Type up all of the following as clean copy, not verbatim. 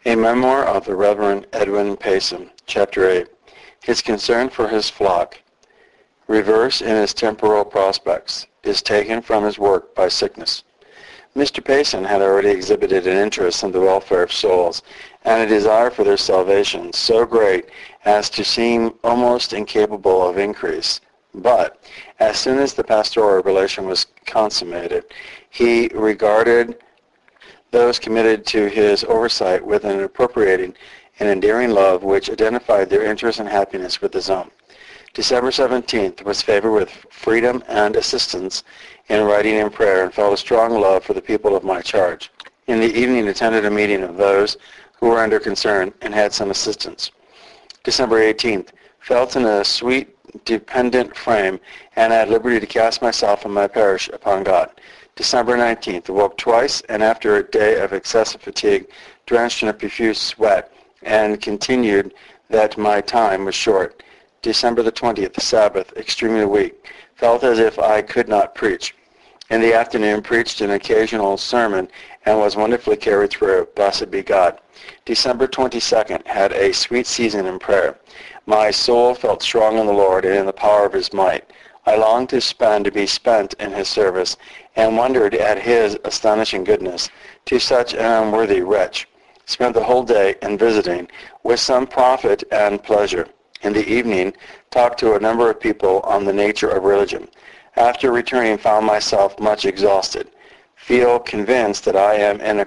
A Memoir of the Reverend Edwin Payson, Chapter 8. His concern for his flock, reverse in his temporal prospects, is taken from his work by sickness. Mr. Payson had already exhibited an interest in the welfare of souls, and a desire for their salvation so great as to seem almost incapable of increase. But as soon as the pastoral relation was consummated, he regarded those committed to his oversight with an appropriating and endearing love which identified their interest and happiness with his own. December 17th was favored with freedom and assistance in writing and prayer, and felt a strong love for the people of my charge. In the evening attended a meeting of those who were under concern and had some assistance. December 18th, felt in a sweet dependent frame and at liberty to cast myself and my parish upon God. December 19th, awoke twice, and after a day of excessive fatigue, drenched in a profuse sweat, and continued that my time was short. December the 20th, Sabbath, extremely weak. Felt as if I could not preach. In the afternoon, preached an occasional sermon, and was wonderfully carried through. Blessed be God. December 22nd, had a sweet season in prayer. My soul felt strong in the Lord and in the power of his might. I longed to be spent in his service, and wondered at his astonishing goodness to such an unworthy wretch. Spent the whole day in visiting, with some profit and pleasure. In the evening, talked to a number of people on the nature of religion. After returning, found myself much exhausted. Feel convinced that I am in a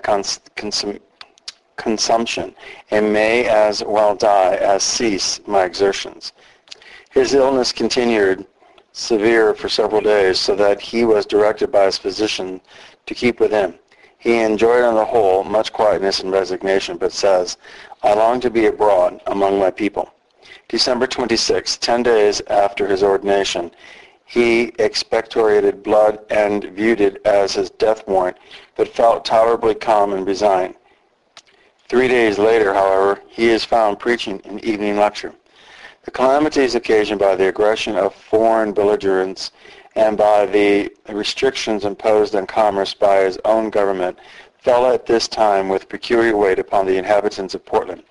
consumption, and may as well die as cease my exertions. His illness continued severe for several days, so that he was directed by his physician to keep with him. He enjoyed on the whole much quietness and resignation, but says, I long to be abroad among my people. December 26, 10 days after his ordination, he expectorated blood and viewed it as his death warrant, but felt tolerably calm and resigned. 3 days later, however, he is found preaching an evening lecture. The calamities occasioned by the aggression of foreign belligerents and by the restrictions imposed on commerce by his own government fell at this time with peculiar weight upon the inhabitants of Portland.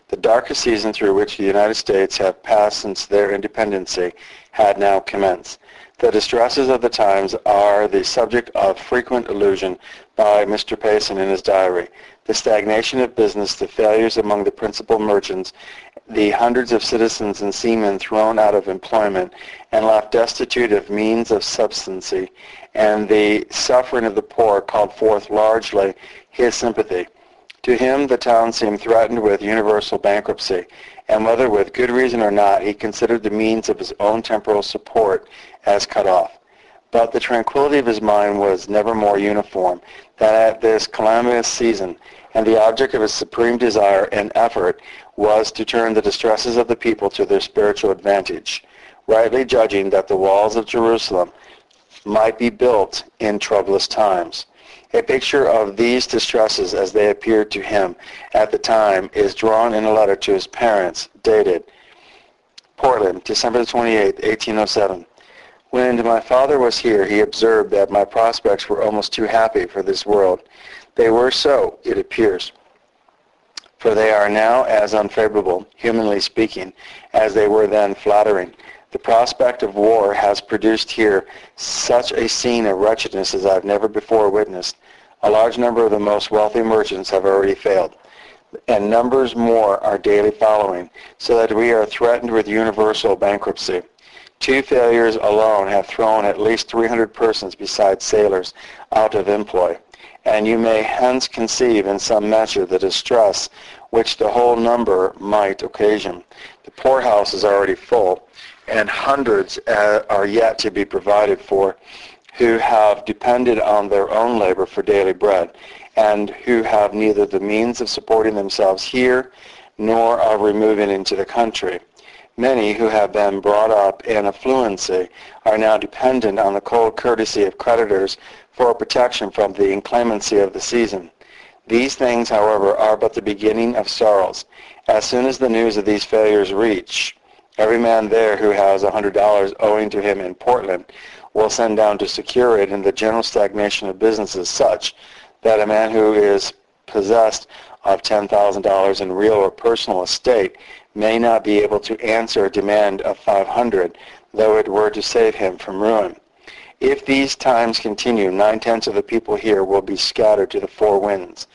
The darkest season through which the United States have passed since their independency had now commenced. The distresses of the times are the subject of frequent allusion by Mr. Payson in his diary. The stagnation of business, the failures among the principal merchants, the hundreds of citizens and seamen thrown out of employment and left destitute of means of subsistence, and the suffering of the poor called forth largely his sympathy. To him the town seemed threatened with universal bankruptcy, and whether with good reason or not, he considered the means of his own temporal support as cut off. But the tranquility of his mind was never more uniform than at this calamitous season, and the object of his supreme desire and effort was to turn the distresses of the people to their spiritual advantage, rightly judging that the walls of Jerusalem might be built in troublous times. A picture of these distresses as they appeared to him at the time is drawn in a letter to his parents, dated Portland, December 28, 1807. When my father was here, he observed that my prospects were almost too happy for this world. They were so, it appears, for they are now as unfavorable, humanly speaking, as they were then flattering. The prospect of war has produced here such a scene of wretchedness as I have never before witnessed. A large number of the most wealthy merchants have already failed, and numbers more are daily following, so that we are threatened with universal bankruptcy. 2 failures alone have thrown at least 300 persons besides sailors out of employ, and you may hence conceive in some measure the distress which the whole number might occasion. The poorhouse is already full, and hundreds are yet to be provided for who have depended on their own labor for daily bread, and who have neither the means of supporting themselves here nor of removing into the country. Many who have been brought up in affluency are now dependent on the cold courtesy of creditors for protection from the inclemency of the season. These things, however, are but the beginning of sorrows. As soon as the news of these failures reach, every man there who has $100 owing to him in Portland will send down to secure it, and the general stagnation of business is such that a man who is possessed of $10,000 in real or personal estate may not be able to answer a demand of $500, though it were to save him from ruin. If these times continue, 9/10 of the people here will be scattered to the four winds.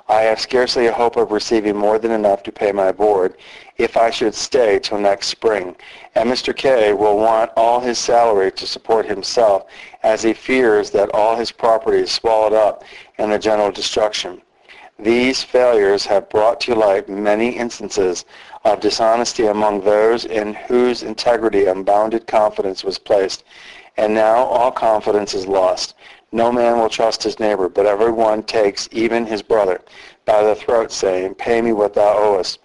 I have scarcely a hope of receiving more than enough to pay my board if I should stay till next spring, and Mr. K. will want all his salary to support himself, as he fears that all his property is swallowed up in the general destruction. These failures have brought to light many instances of dishonesty among those in whose integrity unbounded confidence was placed, and now all confidence is lost. No man will trust his neighbor, but everyone takes even his brother by the throat, saying, "Pay me what thou owest."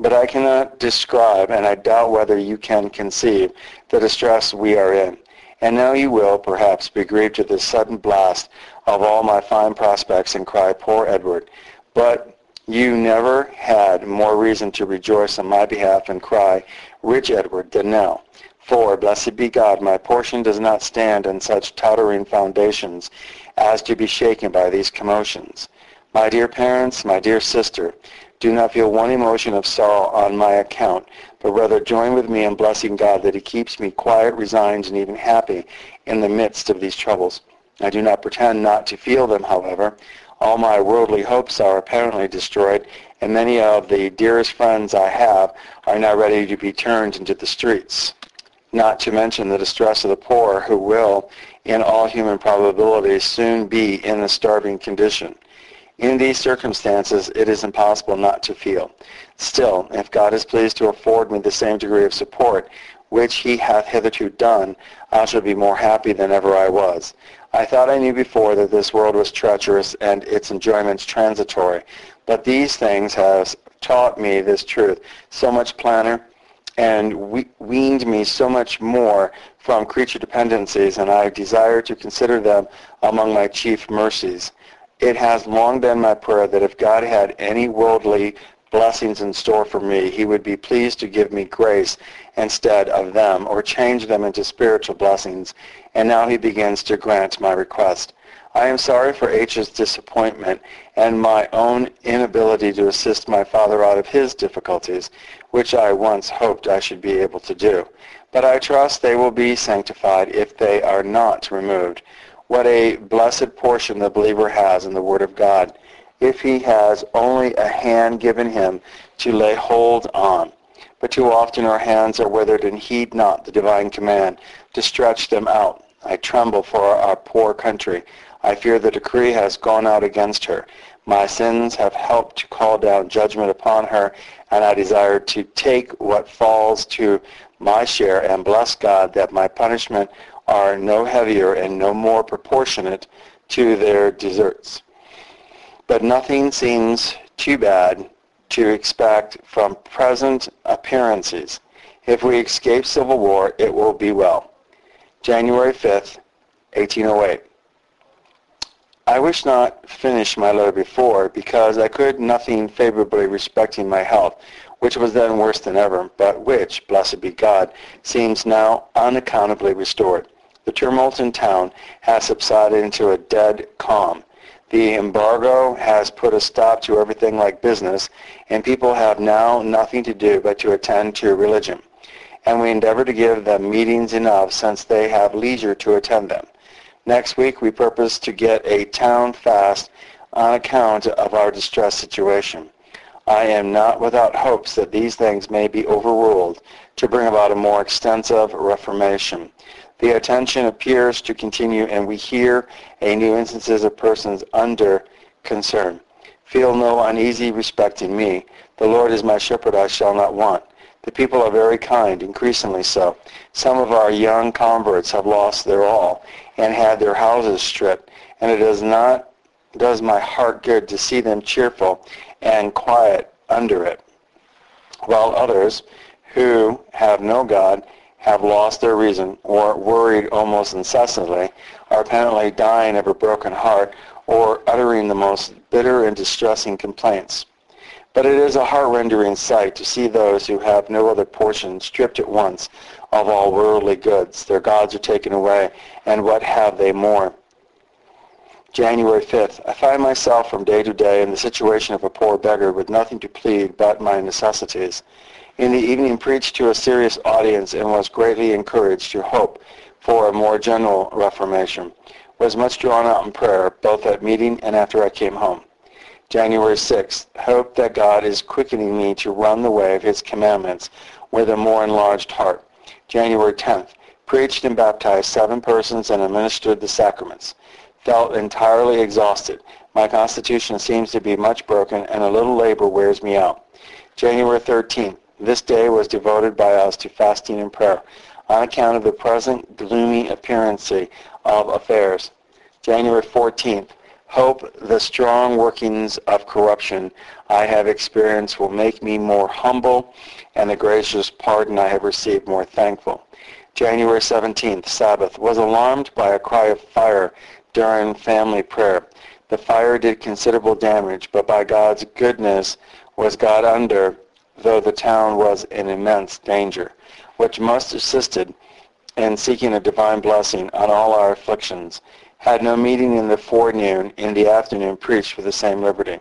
But I cannot describe, and I doubt whether you can conceive, the distress we are in. And now you will, perhaps, be grieved at this sudden blast of all my fine prospects and cry, "Poor Edward." But you never had more reason to rejoice on my behalf and cry, "Rich Edward," than now. For, blessed be God, my portion does not stand on such tottering foundations as to be shaken by these commotions. My dear parents, my dear sister, do not feel one emotion of sorrow on my account, but rather join with me in blessing God that he keeps me quiet, resigned, and even happy in the midst of these troubles. I do not pretend not to feel them, however. All my worldly hopes are apparently destroyed, and many of the dearest friends I have are now ready to be turned into the streets. Not to mention the distress of the poor, who will, in all human probability, soon be in a starving condition. In these circumstances, it is impossible not to feel. Still, if God is pleased to afford me the same degree of support which he hath hitherto done, I shall be more happy than ever I was. I thought I knew before that this world was treacherous and its enjoyments transitory, but these things have taught me this truth so much plainer, and weaned me so much more from creature dependencies, and I desire to consider them among my chief mercies. It has long been my prayer that if God had any worldly blessings in store for me, he would be pleased to give me grace instead of them, or change them into spiritual blessings, and now he begins to grant my request. I am sorry for H's disappointment and my own inability to assist my father out of his difficulties, which I once hoped I should be able to do. But I trust they will be sanctified if they are not removed. What a blessed portion the believer has in the Word of God, if he has only a hand given him to lay hold on. But too often our hands are withered and heed not the divine command to stretch them out. I tremble for our poor country. I fear the decree has gone out against her. My sins have helped to call down judgment upon her, and I desire to take what falls to my share and bless God that my punishment are no heavier and no more proportionate to their deserts. But nothing seems too bad to expect from present appearances. If we escape civil war, it will be well. January 5th, 1808. I wish not finish my letter before, because I could nothing favorably respecting my health, which was then worse than ever, but which, blessed be God, seems now unaccountably restored. The tumult in town has subsided into a dead calm. The embargo has put a stop to everything like business, and people have now nothing to do but to attend to religion. And we endeavor to give them meetings enough, since they have leisure to attend them. Next week we purpose to get a town fast on account of our distressed situation. I am not without hopes that these things may be overruled to bring about a more extensive reformation. The attention appears to continue, and we hear a new instances of persons under concern. Feel no uneasy respecting me. The Lord is my shepherd, I shall not want. The people are very kind, increasingly so. Some of our young converts have lost their all and had their houses stripped, and it does my heart good to see them cheerful and quiet under it, while others who have no God, have lost their reason, or worried almost incessantly, are apparently dying of a broken heart, or uttering the most bitter and distressing complaints. But it is a heart-rendering sight to see those who have no other portion stripped at once of all worldly goods. Their gods are taken away, and what have they more? January 5th, I find myself from day to day in the situation of a poor beggar with nothing to plead but my necessities. In the evening preached to a serious audience and was greatly encouraged to hope for a more general reformation. Was much drawn out in prayer, both at meeting and after I came home. January 6th, hope that God is quickening me to run the way of his commandments with a more enlarged heart. January 10th, preached and baptized 7 persons and administered the sacraments. Felt entirely exhausted. My constitution seems to be much broken and a little labor wears me out. January 13th, this day was devoted by us to fasting and prayer on account of the present gloomy appearance of affairs. January 14th, hope the strong workings of corruption I have experienced will make me more humble and the gracious pardon I have received more thankful. January 17th, Sabbath, was alarmed by a cry of fire during family prayer. The fire did considerable damage, but by God's goodness was got under, though the town was in immense danger, which must assisted in seeking a divine blessing on all our afflictions. Had no meeting in the forenoon, in the afternoon preached with the same liberty.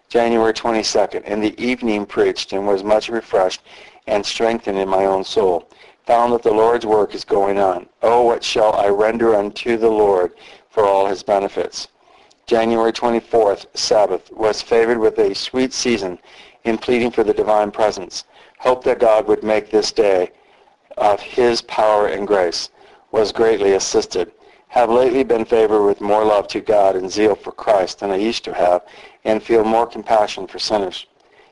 January 22nd, in the evening preached and was much refreshed and strengthened in my own soul. Found that the Lord's work is going on. Oh, what shall I render unto the Lord for all his benefits? January 24th, Sabbath, was favored with a sweet season in pleading for the divine presence. Hope that God would make this day of his power and grace. Was greatly assisted. Have lately been favored with more love to God and zeal for Christ than I used to have, and feel more compassion for sinners.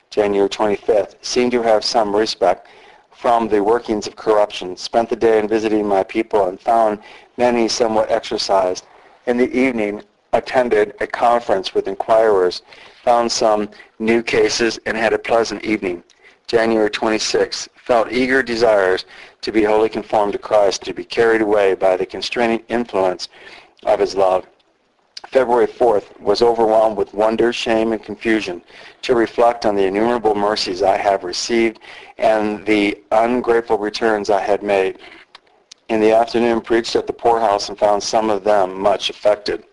January 25th, seemed to have some respect from the workings of corruption. Spent the day in visiting my people and found many somewhat exercised. In the evening, attended a conference with inquirers, found some new cases, and had a pleasant evening. January 26th, felt eager desires to be wholly conformed to Christ, to be carried away by the constraining influence of his love. February 4th, was overwhelmed with wonder, shame, and confusion to reflect on the innumerable mercies I have received and the ungrateful returns I had made. In the afternoon, preached at the poorhouse and found some of them much affected.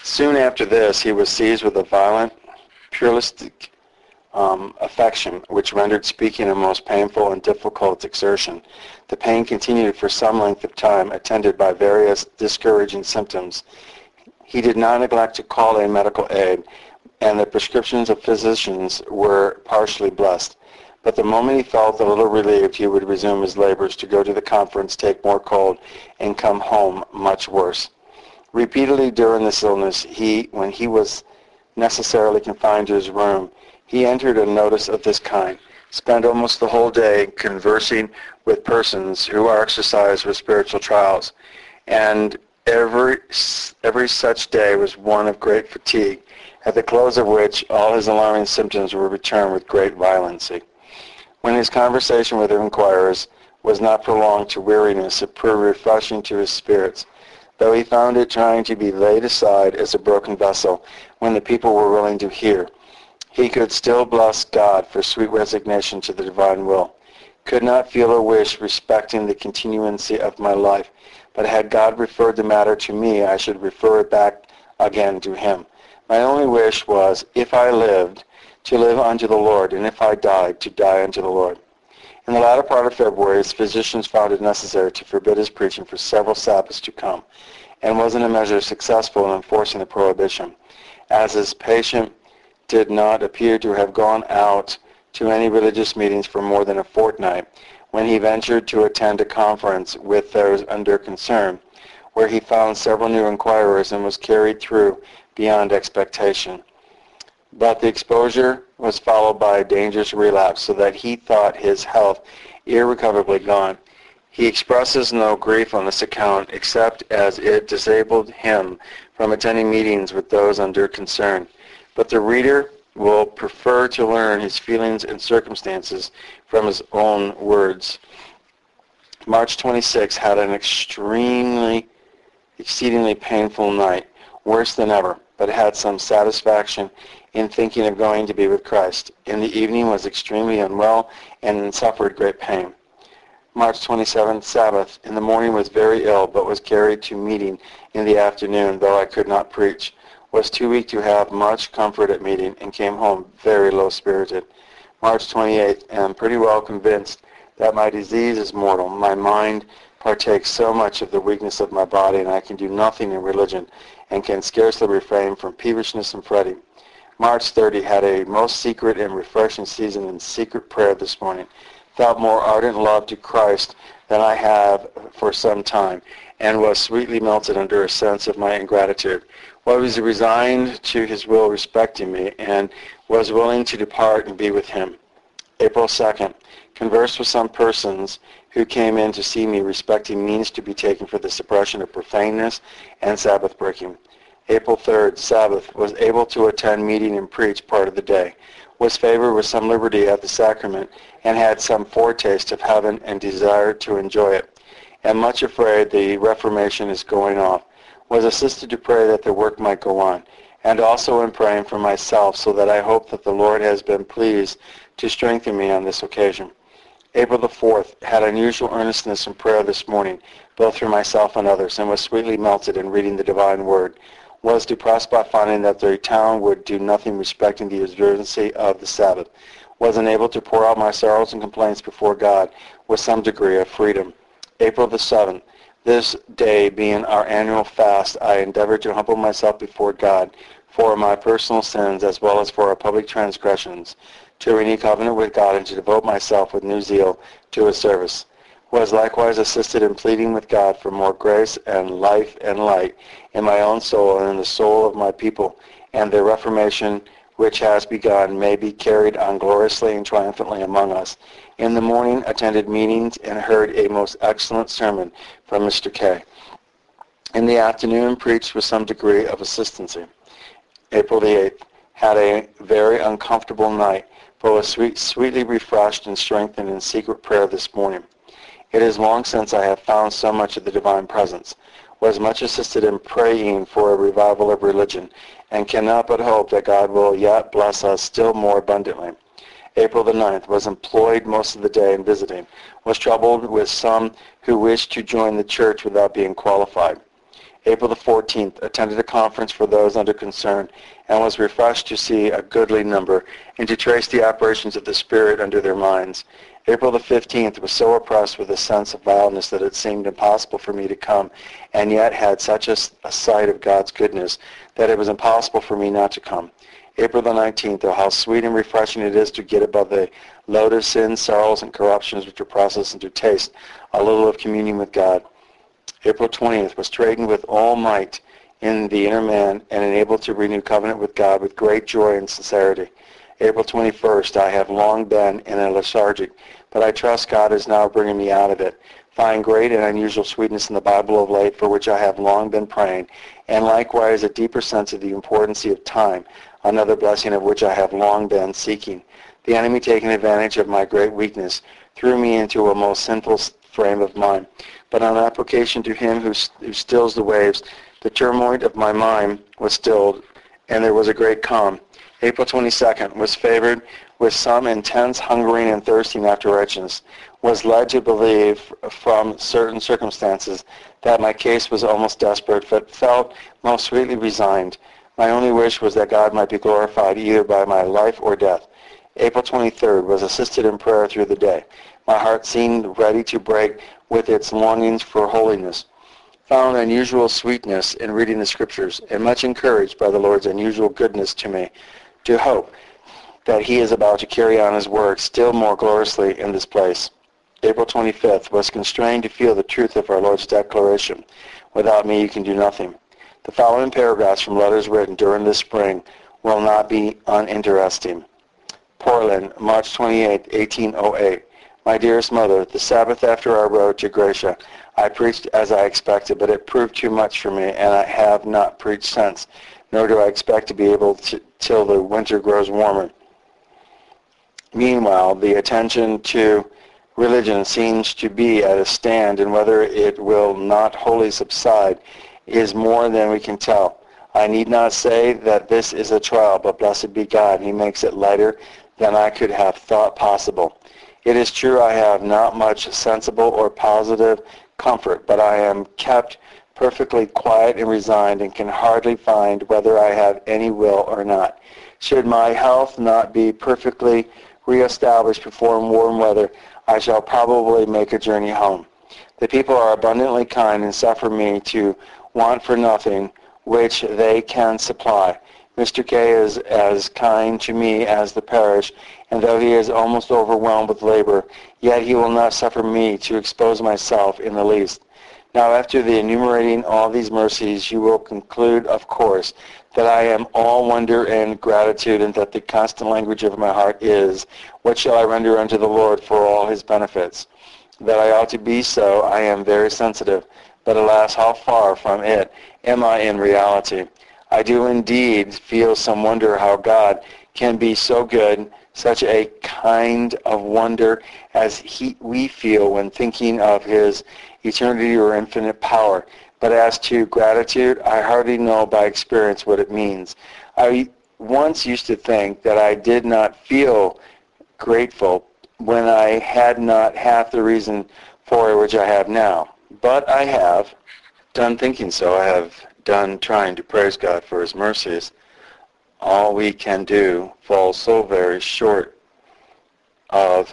Soon after this, he was seized with a violent, pluralistic affection, which rendered speaking a most painful and difficult exertion. The pain continued for some length of time, attended by various discouraging symptoms. He did not neglect to call in medical aid, and the prescriptions of physicians were partially blessed. But the moment he felt a little relieved, he would resume his labors to go to the conference, take more cold, and come home much worse. Repeatedly during this illness, when he was necessarily confined to his room, he entered a notice of this kind. Spent almost the whole day conversing with persons who are exercised with spiritual trials, and every such day was one of great fatigue, at the close of which all his alarming symptoms were returned with great violency. When his conversation with the inquirers was not prolonged to weariness, it proved refreshing to his spirits, though he found it trying to be laid aside as a broken vessel when the people were willing to hear. He could still bless God for sweet resignation to the divine will. Could not feel a wish respecting the continuancy of my life, but had God referred the matter to me, I should refer it back again to him. My only wish was, if I lived, to live unto the Lord, and if I died, to die unto the Lord. In the latter part of February, his physicians found it necessary to forbid his preaching for several Sabbaths to come, and was in a measure successful in enforcing the prohibition, as his patient did not appear to have gone out to any religious meetings for more than a fortnight, when he ventured to attend a conference with those under concern, where he found several new inquirers and was carried through beyond expectation. But the exposure was followed by a dangerous relapse, so that he thought his health irrecoverably gone. He expresses no grief on this account, except as it disabled him from attending meetings with those under concern. But the reader will prefer to learn his feelings and circumstances from his own words. March 26 had an exceedingly painful night, worse than ever, but had some satisfaction in thinking of going to be with Christ. In the evening was extremely unwell and suffered great pain. March 27th, Sabbath. In the morning was very ill, but was carried to meeting in the afternoon, though I could not preach. Was too weak to have much comfort at meeting, and came home very low-spirited. March 28th, am pretty well convinced that my disease is mortal. My mind partakes so much of the weakness of my body, and I can do nothing in religion, and can scarcely refrain from peevishness and fretting. March 30, had a most secret and refreshing season in secret prayer this morning. Felt more ardent love to Christ than I have for some time, and was sweetly melted under a sense of my ingratitude. Was resigned to his will respecting me, and was willing to depart and be with him. April 2nd, conversed with some persons who came in to see me respecting means to be taken for the suppression of profaneness and Sabbath breaking. April 3rd, Sabbath, was able to attend meeting and preach part of the day. Was favored with some liberty at the sacrament, and had some foretaste of heaven and desired to enjoy it. Am much afraid the Reformation is going off. Was assisted to pray that the work might go on, and also in praying for myself, so that I hope that the Lord has been pleased to strengthen me on this occasion. April the 4th, had unusual earnestness in prayer this morning, both for myself and others, and was sweetly melted in reading the divine word. Was depressed by finding that the town would do nothing respecting the observance of the Sabbath. Was unable to pour out my sorrows and complaints before God with some degree of freedom. April the 7th, this day being our annual fast, I endeavored to humble myself before God for my personal sins as well as for our public transgressions, to renew covenant with God and to devote myself with new zeal to his service. Was likewise assisted in pleading with God for more grace and life and light in my own soul and in the soul of my people, and the reformation which has begun may be carried on gloriously and triumphantly among us. In the morning attended meetings and heard a most excellent sermon from Mr. K. In the afternoon preached with some degree of assistancy. April the 8th, had a very uncomfortable night, but was sweetly refreshed and strengthened in secret prayer this morning. It is long since I have found so much of the divine presence. Was much assisted in praying for a revival of religion, and cannot but hope that God will yet bless us still more abundantly. April the 9th, was employed most of the day in visiting. Was troubled with some who wished to join the church without being qualified. April the 14th, attended a conference for those under concern, and was refreshed to see a goodly number, and to trace the operations of the Spirit under their minds. April the 15th, was so oppressed with a sense of vileness that it seemed impossible for me to come, and yet had such a sight of God's goodness that it was impossible for me not to come. April the 19th, oh, how sweet and refreshing it is to get above the load of sins, sorrows, and corruptions which oppress us, and to taste a little of communion with God. April 20th, was straitened with all might in the inner man, and enabled to renew covenant with God with great joy and sincerity. April 21st, I have long been in a lethargic, but I trust God is now bringing me out of it. Find great and unusual sweetness in the Bible of late, for which I have long been praying, and likewise a deeper sense of the importance of time, another blessing of which I have long been seeking. The enemy, taking advantage of my great weakness, threw me into a most sinful frame of mind. But on application to him who stills the waves, the turmoil of my mind was stilled, and there was a great calm. April 22nd, was favored with some intense hungering and thirsting after righteousness. Was led to believe from certain circumstances that my case was almost desperate, but felt most sweetly resigned. My only wish was that God might be glorified either by my life or death. April 23rd, was assisted in prayer through the day. My heart seemed ready to break with its longings for holiness. Found unusual sweetness in reading the Scriptures, and much encouraged by the Lord's unusual goodness to me, to hope that he is about to carry on his work still more gloriously in this place. April 25th, was constrained to feel the truth of our Lord's declaration, without me you can do nothing. The following paragraphs from letters written during this spring will not be uninteresting. Portland, March 28, 1808. My dearest mother, the Sabbath after our road to Gracia, I preached as I expected, but it proved too much for me, and I have not preached since, nor do I expect to be able to till the winter grows warmer. Meanwhile, the attention to religion seems to be at a stand, and whether it will not wholly subside is more than we can tell. I need not say that this is a trial, but blessed be God, he makes it lighter than I could have thought possible. It is true I have not much sensible or positive comfort, but I am kept perfectly quiet and resigned and can hardly find whether I have any will or not. Should my health not be perfectly reestablished before warm weather, I shall probably make a journey home. The people are abundantly kind and suffer me to want for nothing which they can supply. Mr. K. is as kind to me as the parish, and though he is almost overwhelmed with labor, yet he will not suffer me to expose myself in the least. Now, after the enumerating all these mercies, you will conclude, of course, that I am all wonder and gratitude, and that the constant language of my heart is, what shall I render unto the Lord for all his benefits? That I ought to be so, I am very sensitive, but alas, how far from it am I in reality? I do indeed feel some wonder how God can be so good, such a kind of wonder as we feel when thinking of his eternity or infinite power. But as to gratitude, I hardly know by experience what it means. I once used to think that I did not feel grateful when I had not half the reason for it which I have now. But I have done thinking so. I have done trying to praise God for his mercies. All we can do falls so very short of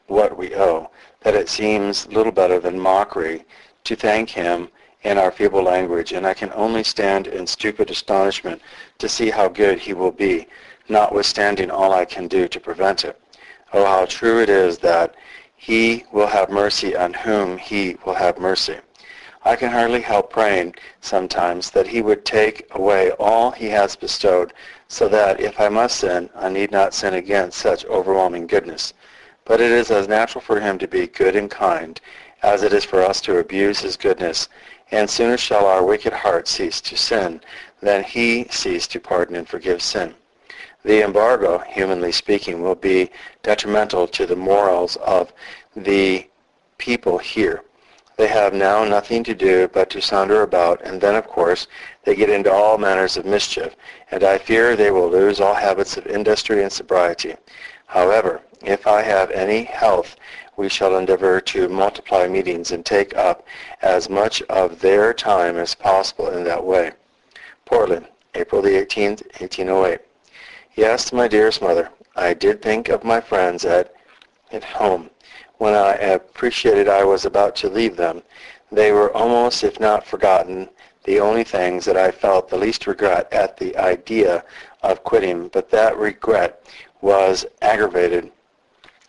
what we owe that it seems little better than mockery to thank him in our feeble language, and I can only stand in stupid astonishment to see how good he will be, notwithstanding all I can do to prevent it. Oh, how true it is that he will have mercy on whom he will have mercy. I can hardly help praying sometimes that he would take away all he has bestowed, so that if I must sin, I need not sin against such overwhelming goodness. But it is as natural for him to be good and kind as it is for us to abuse his goodness, and sooner shall our wicked heart cease to sin than he cease to pardon and forgive sin. The embargo, humanly speaking, will be detrimental to the morals of the people here. They have now nothing to do but to saunter about, and then, of course, they get into all manners of mischief, and I fear they will lose all habits of industry and sobriety. However, if I have any health, we shall endeavor to multiply meetings and take up as much of their time as possible in that way. Portland, April the 18th, 1808. Yes, my dearest mother, I did think of my friends at home. When I appreciated I was about to leave them, they were almost, if not forgotten, the only things that I felt the least regret at the idea of quitting, but that regret was aggravated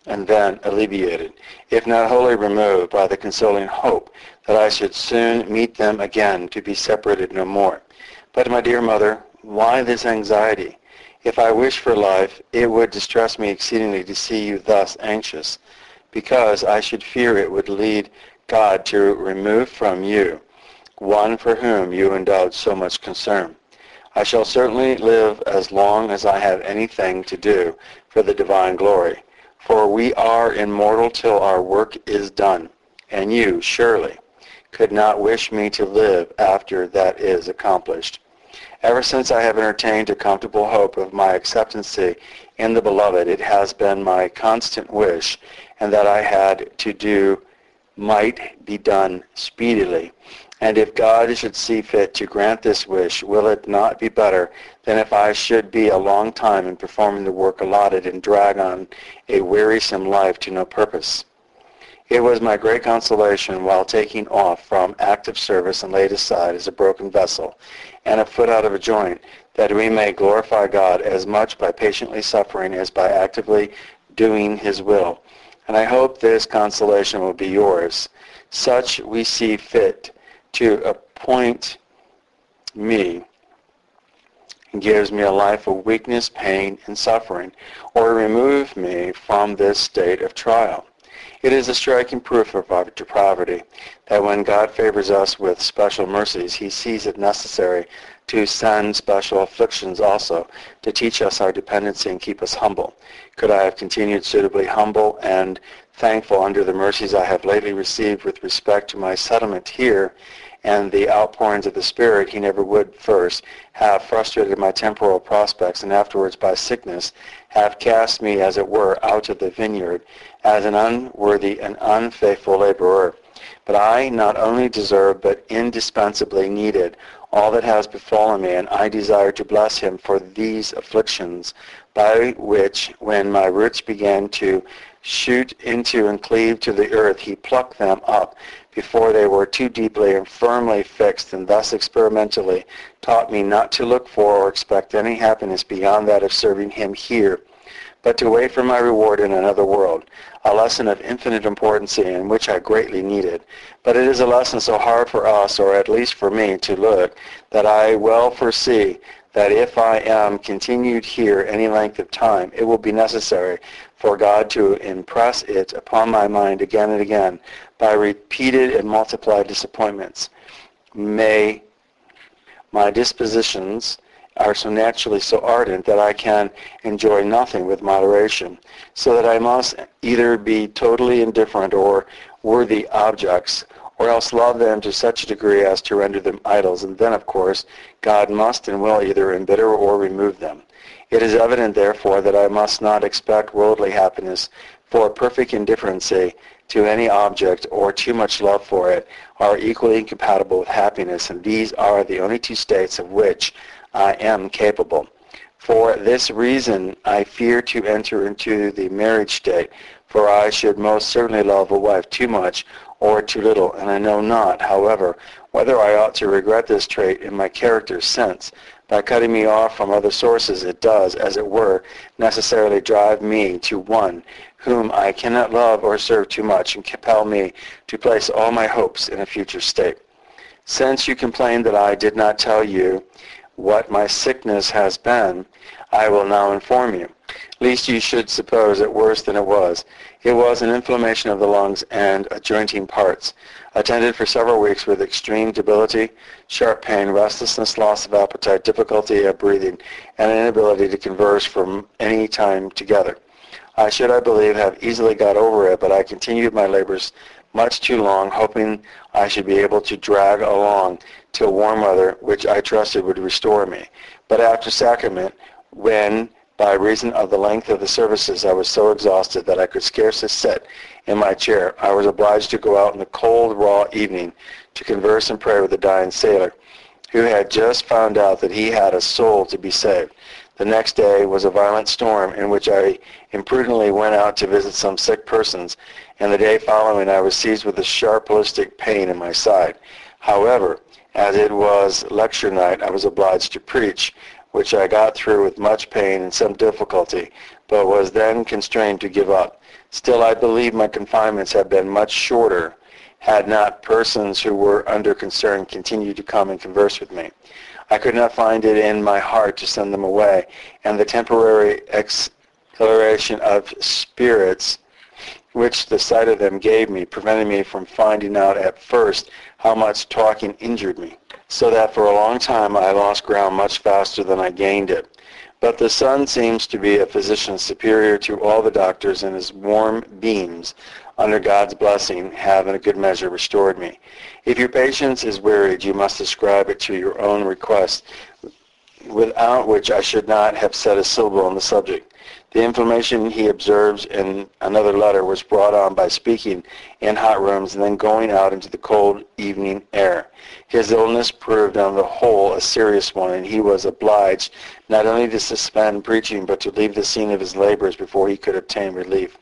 and then alleviated, if not wholly removed, by the consoling hope that I should soon meet them again to be separated no more. But, my dear mother, why this anxiety? If I wished for life, it would distress me exceedingly to see you thus anxious, because I should fear it would lead God to remove from you one for whom you indulge so much concern. I shall certainly live as long as I have anything to do for the divine glory, for we are immortal till our work is done, and you, surely, could not wish me to live after that is accomplished. Ever since I have entertained a comfortable hope of my acceptancy in the Beloved, it has been my constant wish, and that I had to do might be done speedily. And if God should see fit to grant this wish, will it not be better than if I should be a long time in performing the work allotted and drag on a wearisome life to no purpose? It was my great consolation while taking off from active service and laid aside as a broken vessel and a foot out of a joint, that we may glorify God as much by patiently suffering as by actively doing his will. And I hope this consolation will be yours. Such we see fit to appoint me, and gives me a life of weakness, pain, and suffering, or remove me from this state of trial. It is a striking proof of our depravity that when God favors us with special mercies, he sees it necessary to send special afflictions also, to teach us our dependency and keep us humble. Could I have continued suitably humble and thankful under the mercies I have lately received with respect to my settlement here and the outpourings of the Spirit, he never would first have frustrated my temporal prospects, and afterwards by sickness have cast me, as it were, out of the vineyard as an unworthy and unfaithful laborer. But I not only deserve, but indispensably needed all that has befallen me, and I desire to bless him for these afflictions, by which, when my roots began to shoot into and cleave to the earth, he plucked them up before they were too deeply and firmly fixed, and thus experimentally taught me not to look for or expect any happiness beyond that of serving him here, but to wait for my reward in another world, a lesson of infinite importance in which I greatly needed. But it is a lesson so hard for us, or at least for me, to look, that I well foresee that if I am continued here any length of time, it will be necessary for God to impress it upon my mind again and again by repeated and multiplied disappointments. My dispositions are so naturally so ardent that I can enjoy nothing with moderation, so that I must either be totally indifferent or worthy objects, or else love them to such a degree as to render them idols, and then, of course, God must and will either embitter or remove them. It is evident, therefore, that I must not expect worldly happiness, for perfect indifferency to any object or too much love for it are equally incompatible with happiness, and these are the only two states of which I am capable. For this reason I fear to enter into the marriage state, for I should most certainly love a wife too much or too little, and I know not, however, whether I ought to regret this trait in my character, since, by cutting me off from other sources, it does, as it were, necessarily drive me to one whom I cannot love or serve too much, and compel me to place all my hopes in a future state. Since you complain that I did not tell you what my sickness has been, I will now inform you, lest you should suppose it worse than it was. It was an inflammation of the lungs and adjoining parts, attended for several weeks with extreme debility, sharp pain, restlessness, loss of appetite, difficulty of breathing, and an inability to converse for any time together. I should, I believe, have easily got over it, but I continued my labors much too long, hoping I should be able to drag along till warm weather, which I trusted would restore me. But after sacrament, when, by reason of the length of the services, I was so exhausted that I could scarcely sit in my chair, I was obliged to go out in the cold, raw evening to converse and pray with the dying sailor, who had just found out that he had a soul to be saved. The next day was a violent storm, in which I imprudently went out to visit some sick persons, and the day following I was seized with a sharp ballistic pain in my side. However, as it was lecture night, I was obliged to preach, which I got through with much pain and some difficulty, but was then constrained to give up. Still, I believe my confinements had been much shorter had not persons who were under concern continued to come and converse with me. I could not find it in my heart to send them away, and the temporary exhilaration of spirits which the sight of them gave me prevented me from finding out at first how much talking injured me, so that for a long time I lost ground much faster than I gained it. But the sun seems to be a physician superior to all the doctors, and his warm beams, under God's blessing, have in a good measure restored me. If your patience is wearied, you must ascribe it to your own request, without which I should not have said a syllable on the subject. The inflammation, he observes in another letter, was brought on by speaking in hot rooms and then going out into the cold evening air. His illness proved on the whole a serious one, and he was obliged not only to suspend preaching, but to leave the scene of his labors before he could obtain relief.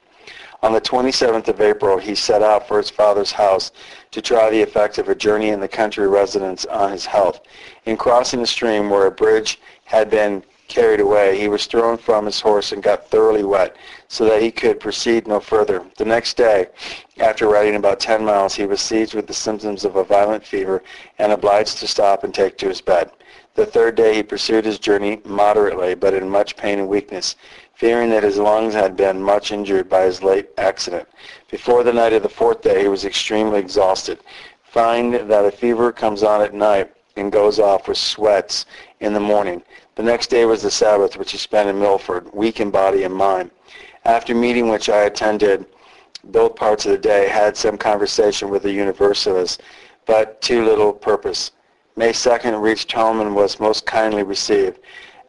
On the 27th of April, he set out for his father's house to try the effect of a journey in the country residence on his health. In crossing a stream where a bridge had been carried away, he was thrown from his horse and got thoroughly wet, so that he could proceed no further. The next day, after riding about 10 miles, he was seized with the symptoms of a violent fever and obliged to stop and take to his bed. The third day he pursued his journey moderately, but in much pain and weakness, fearing that his lungs had been much injured by his late accident. Before the night of the fourth day, he was extremely exhausted. Find that a fever comes on at night and goes off with sweats in the morning. The next day was the Sabbath, which he spent in Milford, weak in body and mind. After meeting which I attended both parts of the day, had some conversation with the Universalists, but to little purpose. May 2nd, reached home and was most kindly received.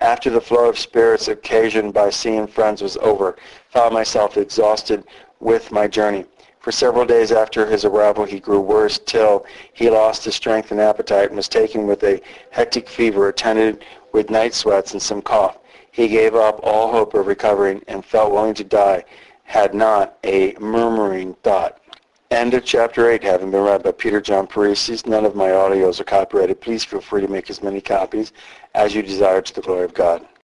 After the flow of spirits occasioned by seeing friends was over, found myself exhausted with my journey. For several days after his arrival he grew worse till he lost his strength and appetite and was taken with a hectic fever attended with night sweats and some cough. He gave up all hope of recovering and felt willing to die, had not a murmuring thought. End of chapter 8, having been read by Peter John Parisi. None of my audios are copyrighted. Please feel free to make as many copies as you desire to the glory of God.